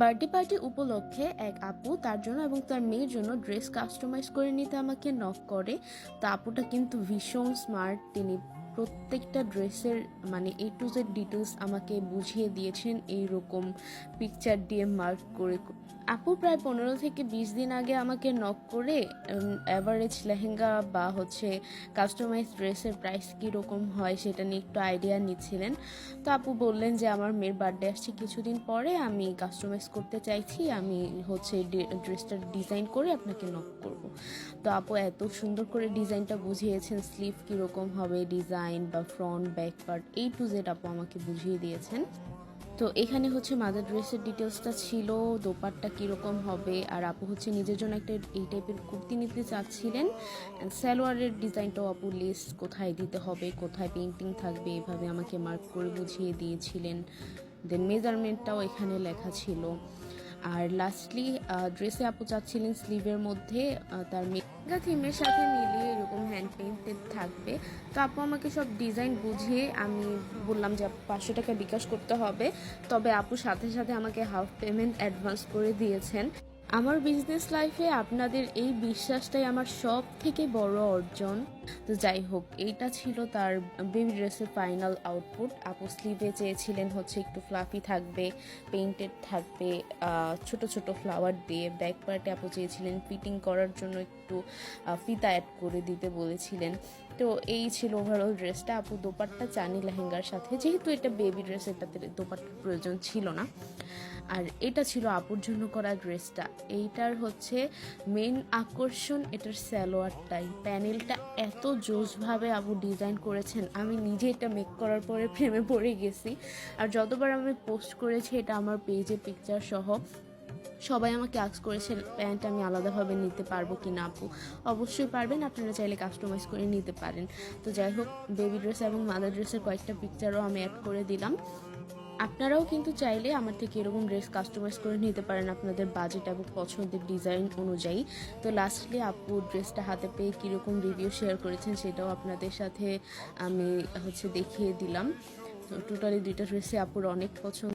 Birthday party উপলক্ষে এক আপু তার জন্য এবং তার মেয়ের জন্য ড্রেস কাস্টমাইজ করে নিতে আমাকে নক করে। তো আপুটা কিন্তু ভীষণ স্মার্ট, তিনি প্রত্যেকটা ড্রেসের মানে A to Z ডিটেলস আমাকে বুঝিয়ে দিয়েছেন এইরকম পিকচার দিয়ে মার্ক করে। আপু প্রায় 15 থেকে 20 দিন আগে আমাকে নক করে অ্যাভারেজ লেহেঙ্গা বা কাস্টমাইজ ড্রেসের প্রাইস কীরকম হয় সেটা নিয়ে একটু আইডিয়া নিচ্ছিলেন। তো আপু বললেন যে আমার মেয়ের বার্থডে আসছে কিছুদিন পরে, আমি কাস্টমাইজ করতে চাইছি, আমি ড্রেসটার ডিজাইন করে আপনাকে নক করব। তো আপু এত সুন্দর করে ডিজাইনটা বুঝিয়েছেন, স্লিভ কীরকম হবে ডিজাইন বা front back part A to Z আপু আমাকে বুঝিয়ে দিয়েছেন। তো এখানে মাদার ড্রেসের ডিটেলসটা ছিল, দোপাট্টা কীরকম হবে, আর আপু নিজের জন্য একটা এই টাইপের কুর্তি নিতে চাচ্ছিলেন। সালোয়ারের ডিজাইনটাও আপু লেস কোথায় দিতে হবে, কোথায় পেইন্টিং থাকবে, এভাবে আমাকে মার্ক করে বুঝিয়ে দিয়েছিলেন। দেন মেজারমেন্টটাও এখানে লেখা ছিল। আর লাস্টলি ড্রেসে আপু চাচ্ছিলেন স্লিভের মধ্যে তার মেগা থিমের সাথে মিলিয়ে এরকম হ্যান্ড পেইন্টেড থাকবে। তো আপু আমাকে সব ডিজাইন বুঝিয়ে আমি বললাম যে 500 টাকা বিকাশ করতে হবে, তবে আপু সাথে সাথে আমাকে হাফ পেমেন্ট অ্যাডভান্স করে দিয়েছেন। আমার বিজনেস লাইফে আপনাদের এই বিশ্বাসটাই আমার সব থেকে বড় অর্জন। তো যাই হোক, এইটা ছিল তার বেবি ড্রেসের ফাইনাল আউটপুট। আপু স্লিভে চেয়েছিলেন একটু ফ্লাফি থাকবে, পেইন্টেড থাকবে ছোট ছোট ফ্লাওয়ার দিয়ে। ব্যাক পার্টে আপু চেয়েছিলেন ফিটিং করার জন্য একটু ফিতা অ্যাড করে দিতে বলেছিলেন। তো এই ছিল ওভারঅল ড্রেসটা। আপু দোপাট্টা চানি লেহেঙ্গার সাথে, যেহেতু এটা বেবি ড্রেস, এটাতে দোপাট্টার প্রয়োজন ছিল না। আর এটা ছিল আপুর জন্য করা ড্রেসটা। এইটার মেন আকর্ষণ এটার সালোয়ারটাই। প্যানেলটা এত জোসভাবে আপু ডিজাইন করেছেন, আমি নিজে এটা মেক করার পরে প্রেমে পড়ে গেছি। আর যতবার আমি পোস্ট করেছি এটা আমার পেজে পিকচার সহ, সবাই আমাকে আস্ক করেছেন প্যান্ট আমি আলাদাভাবে নিতে পারবো কি না। আপু অবশ্যই পারবেন, আপনারা চাইলে কাস্টমাইজ করে নিতে পারেন। তো যাই হোক, বেবি ড্রেস এবং মাদার ড্রেসের কয়েকটা পিকচারও আমি অ্যাড করে দিলাম। আপনারাও কিন্তু চাইলে আমার থেকে এরকম ড্রেস কাস্টমাইজ করে নিতে পারেন আপনাদের বাজেট এবং পছন্দের ডিজাইন অনুযায়ী। তো লাস্টলি আপু ড্রেসটা হাতে পেয়ে কীরকম রিভিউ শেয়ার করেছেন সেটাও আপনাদের সাথে আমি দেখিয়ে দিলাম। তো টোটালি দুইটা ড্রেসে আপুর অনেক পছন্দ।